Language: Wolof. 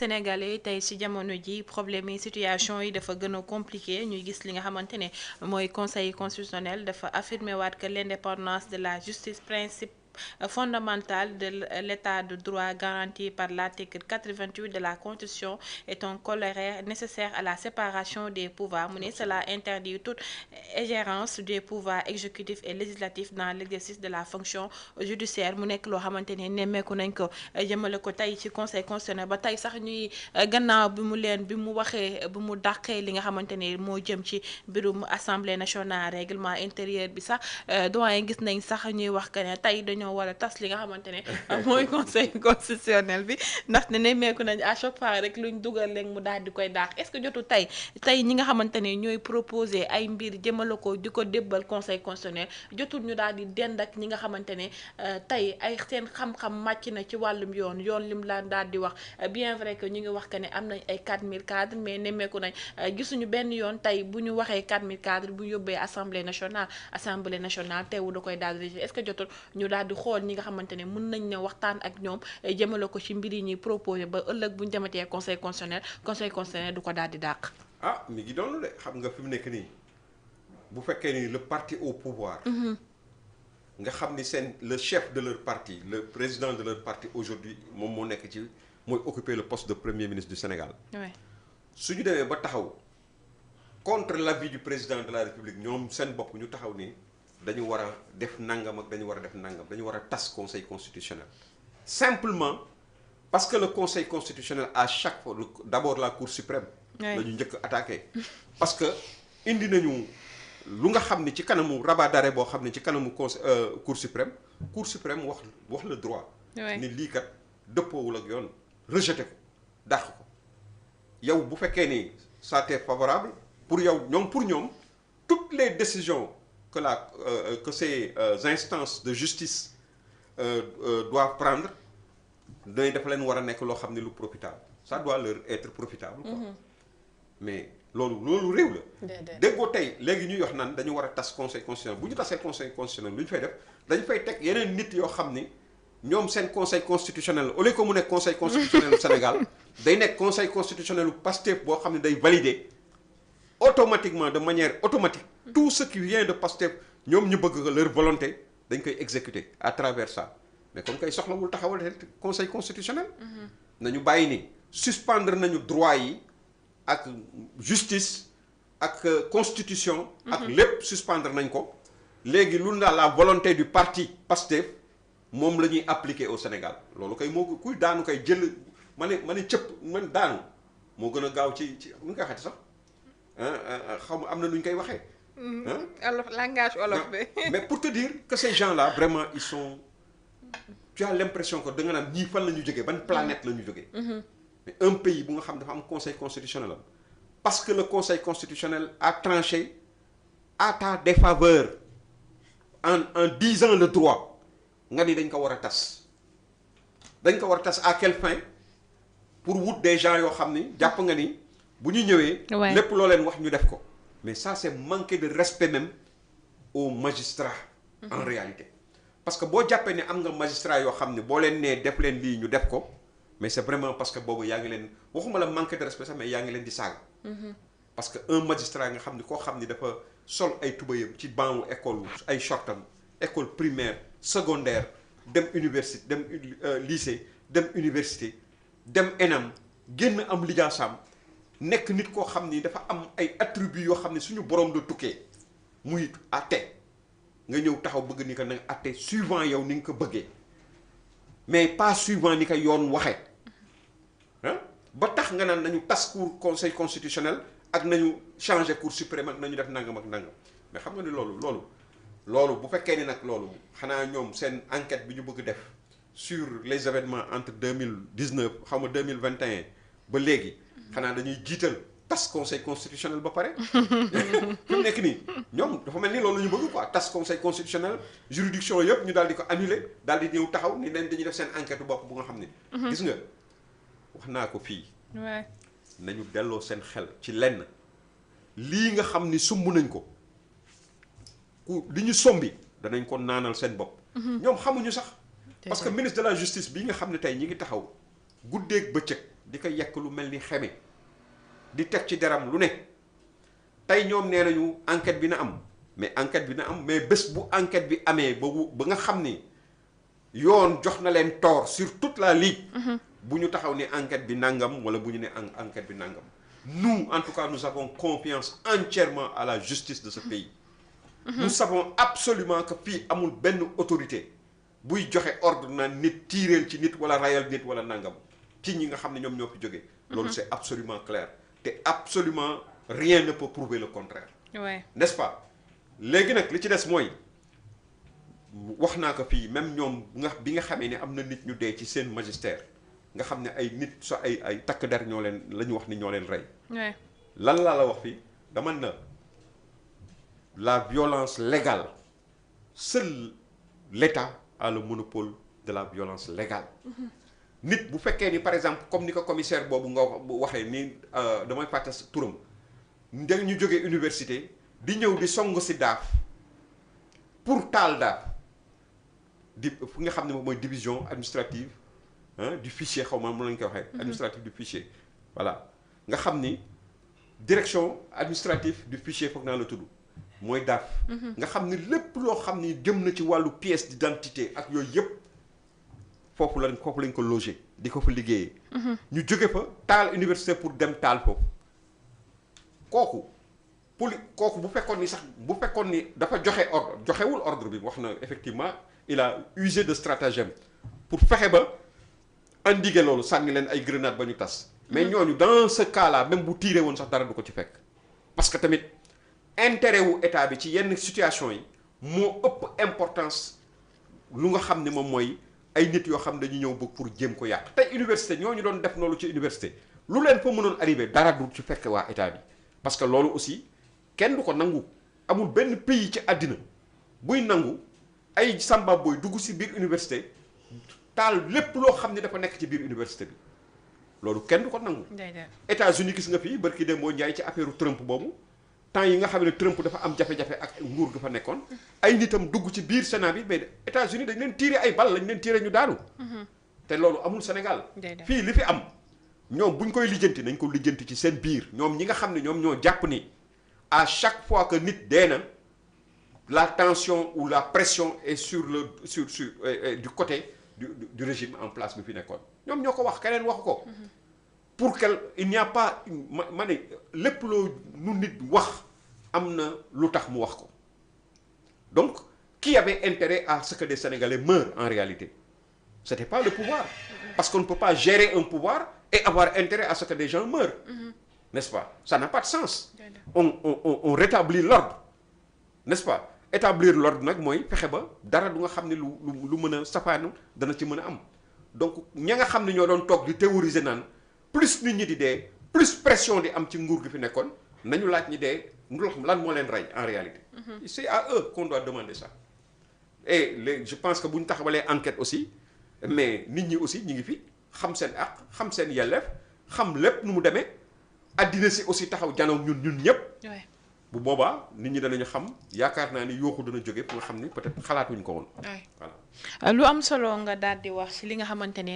Sénégalais tey ci jamono ji problème yi situation yi dafa gën a compliqué ñuy gis li nga xamante ne mooy conseil constitutionnel dafa affirmer waat que l'indépendance de la justice principe fondamental de l'état de droit garanti par l'article 88 de la constitution est un corollaire nécessaire à la séparation des pouvoirs mu ne cela interdit toute ingérence des pouvoirs exécutifs et législatifs dans l'exercice de la fonction judiciaire mu nekk loo xamante ne nemmeeku nañ ko jëmale ko tey ci conseil constitutionnel ba tey sax ñuy gannaaw bi mu waxee bi mu dàqee li nga xamante ne moo jëm ci mbirum assemblée nationale règlement intérieur bi sax doyen gis nañ sax ñuy wax que ne tey dañoo war a tas li nga xamante ne mooy conseil constitutionnel bi ndax ne nemmeeku nañ à chaque fois rek luñ dugal leen mu daal di koy dàq est-ce que jotu tey ñi nga xamante ne ñooy proposer ay mbir jëmale ko di ko débbal conseil constitutionnel jotul ñu daal di dend ak ñi nga xamante ne tey ay seen xam-xam màcc na ci wàllum yoon lim la daal di wax bien vrai que ñu ngi wax que ne am nañ ay 4000 cadres mais nemmeeku nañ gisuñu benn yoon tey bu ñu waxee 4000 cadres bu ñu yóbbee assemblée nationale teewu da koy daal di est-ce que jotul ñu daal di xool ñi nga xamante ne mën nañ ne waxtaan ak ñoom jëmale ko ci mbir yi ñuy proposé ba ëllëg bu ñu dematee conseil constitutionnel du ko daal di dàq. ah mi ngi doon de xam nga fi mu nekk nii bu fekkee ni le parti au pouvoir. nga xam ni seen le chef de leur parti le président de leur parti aujourd'hui moom moo nekk ci mooy occuper le poste de premier ministre du Sénégal. su ñu demee ba taxaw contre l'avis du président de la République ñoom seen bopp ñu taxaw ni dañu war a def nangam ak dañu war a def nangam dañu war a tas conseil constitutionnel. simplement parce que le conseil constitutionnel à chaque fois d'abord la cour suprême. la ñu njëkk attaqué. parce que indi nañu lu nga xam ni ci kanamu rabat d'arrêt boo xam ne ci kanamu cour suprême wax le droit. ni lii kat dëppoowul ak yoon rejeté ko dàq ko yow bu fekkee ni ça t'est favorable pour yow pour ñoom toutes les décisions que ces instances de justice doivent prendre dafa leen war a nekk loo xam ne lu profitable ça doit leur être profitable quoi. mais loolu réew la. déggoo tey léegi ñuy wax naan dañu war a tas conseil constitutionnel bu ñu tasee conseil constitutionnel lu ñu fay def dañu fay teg yeneen nit yoo xam ni ñoom seen conseil constitutionnel au lieu que mu nekk conseil constitutionnel Sénégal day nekk conseil constitutionnel u Pastef boo xam ne day valider automatiquement de manière automatique tout ce qui vient de Pastef ñoom ñu bëgg leur volonté dañ koy exécuter à travers ça mais comme kay soxlawul taxawal conseil constitutionnel. nañu bàyyi ni suspendre nañu droit yi. ak justice ak constitution. ak lépp suspendre nañ ko. léegi lu la volonté du parti Pastef moom la ñuy appliquer au Sénégal loolu kay moo kuy daanu kay jël ma ne cëpp man daanu moo gën a gaaw ci nu ñu koy waxati sax xaw ma am na nu ñu koy waxee. langage olof bi. mais pour te dire que ces gens-là vraiment ils sont tu as l'impression que da nga naan ñii fan la ñu jógee ban planète la ñu jógee. mais un pays bu nga xam dafa am conseil constitutionnel parce que le conseil constitutionnel a tranché à ta défaveur en disant le droit nga ni dañ ko war a tas à quelle fin pour wut des gens yoo xam ni jàpp nga ni bu ñu ñëwee. lépp loo leen wax ñu def ko. mais ça c'est manquer de respect même aux magistrats. en réalité parce que boo jàppee ne am nga magistrat yoo xam ne boo leen nee def leen lii ñu def ko. mais c'est vraiment parce que boobu yaa ngi leen waxuma la manque de respect sax mais yaa ngi leen di saaga. parce que un magistrat nga xam ni koo xam ni dafa sol ay tubayam ci banc école ay shortam école primaire secondaire dem université dem lycée dem université dem ENAM génn am lijaasam nekk nit koo xam ni dafa am ay attributs yoo xam ne suñu borom la tukkee muy atte nga ñëw taxaw bëgg ni ko na atte suivant yow ni nga ko bëggee mais pas suivant ni ko yoon waxee. ba tax nga naan nañu tas conseil constitutionnel ak nañu changer cour suprême ak nañu def nangam ak nangam mais xam nga ni loolu bu fekkee ni nag loolu xanaa ñoom seen enquête bi ñu bëgg def sur les événements entre 2019 xaw ma 2021 ba léegi xanaa dañuy jiital tas conseil constitutionnel ba pare fi mu nekk nii ñoom dafa mel ni loolu la ñu bëgg quoi tas conseil constitutionnel juridiction yëpp ñu daal di ko annuler daal di ñëw taxaw ni leen dañuy def seen enquête bopp bu nga xam ni gis nga wax naa ko fii nañu delloo seen xel ci lenn lii nga xam ni sumb nañ ko li ñu sombi danañ ko naanal seen bopp ñoom xamuñu sax parce que ministre de la justice bii nga xam ne tey ñi ngi taxaw guddeeg bëccëg di ko yekk lu mel ni xeme di teg ci deram lu ne tey ñoom nee nañu enquête bi na am mais enquête bi na am mais bés bu enquête bi amee ba nga xam ni yoon jox na leen tort sur toute la ligue. bu ñu taxaw ni enquête bi nangam wala bu ñu ne enquête bi nangam nous en tout cas nous avons confiance entièrement à la justice de ce pays. Nous savons absolument que fii amul benn autorité buy joxe ordre na nit tiireel ci nit wala rayal nit wala nangam ci ñi nga xam ne ñoom ñoo fi jógee. loolu c'est absolument clair te absolument rien ne peut prouver le contraire. Ouais. N'est-ce pas léegi nag li ci des mooy wax naa ko fii même ñoom bi nga xamee ne am na nit ñu dee ci seen magistère nga xam ne ay nit so ay takk der ñoo leen la ñu wax ni ñoo leen rey. Ouais. lan laa la wax fii dama na la violence légale seul l'État a le monopole de la violence légale. nit bu fekkee ni par exemple comme ni ko commissaire boobu nga waxee ni damay fàtte turam ndeg ñu jógee université di ñëw di song si daaf pour taal daaf di fu nga xam ne moom mooy division administrative du fichier xaw ma lañu koy waxee. administrative du fichier voilà nga xam ni direction administrative du fichier foog naa la tudd mooy daaf. nga xam ni lépp loo xam ni jëm na ci wàllu pièce d'identité ak yooyu yëpp. foofu lañ ko loger di ko fa liggéeyee. ñu jóge fa taal université pour dem taal foofu kooku bu fekkoon ni dafa joxe ordre joxewul ordre bi wax na effectivement il a usé de stratagème pour fexe ba endiguer loolu sànni leen ay grenade ba ñu tas. mais ñooñu dans ce cas là même bu tiiree woon sax dara du ko ci fekk. parce que tamit intérêt wu état bi ci yenn situation yi moo ëpp importance lu nga xam ne moom mooy. ay nit yoo xam dañu ñëw bëgg pour jéem ko yàq tey université ñooñu doon def loolu ci université lu leen fa mënoon arrivé dara du ci fekk waa état bi parce que loolu aussi kenn du ko nangu amul benn pays ci àddina buy nangu ay samba booy dugg si biir université taal lépp loo xam ne dafa nekk ci biir université bi loolu kenn du ko nangu. États-Unis gis nga fii barki dem boo njaay ci affaire Trump boobu temps yi nga xam ne Trump dafa am jafe-jafe ak nguur ga fa nekkoon ay nitam dugg ci biir Sénat bi mais États-Unis dañ leen tiire ay bal lañ leen tiire ñu daanu. te loolu amul Sénégal. fii li fi am ñoom buñ koy lijjanti nañ ko lijjanti ci seen biir ñoom ñi nga xam ne ñoom ñoo jàpp ni à chaque fois que nit dee na la tension ou la pression est sur du côté du régime en place bi fi nekkoon ñoom ñoo ko wax keneen waxu ko. pour que il n'y a pas ma ne lépp loo nu nit wax am na lu tax mu wax ko donc qui avait intérêt à ce que des Sénégalais meurent en réalité c'était pas le pouvoir parce qu'on ne peut pas gérer un pouvoir et avoir intérêt à ce que des gens meurent n'est-ce pas ça n'a pas de sens on rétablit l'ordre n'est-ce pas établir l'ordre nag mooy fexe ba dara du nga xam ne lu mën a safaanu dana ci mën a am donc ña nga xam ne ñoo doon toog di théoriser naan plus nit ñi di dee plus pression di am ci nguur gi fi nekkoon nañu laaj ñi dee lan moo leen rey en réalité. C'est à eux qu'on doit demander ça. Et je pense que bu ñu taxawalee enquête aussi mais nit ñi aussi ñi ngi fi xam seen àq xam seen yelleef xam lépp nu mu demee addina si aussi taxaw janoog ñun ñëpp. bu boobaa nit ñi danañu xam yaakaar naa ni yooxu dana jóge pour nga xam ni peut-être xalaatuñ ko woon. voilà lu am solo nga daal di wax ci li nga xamante ne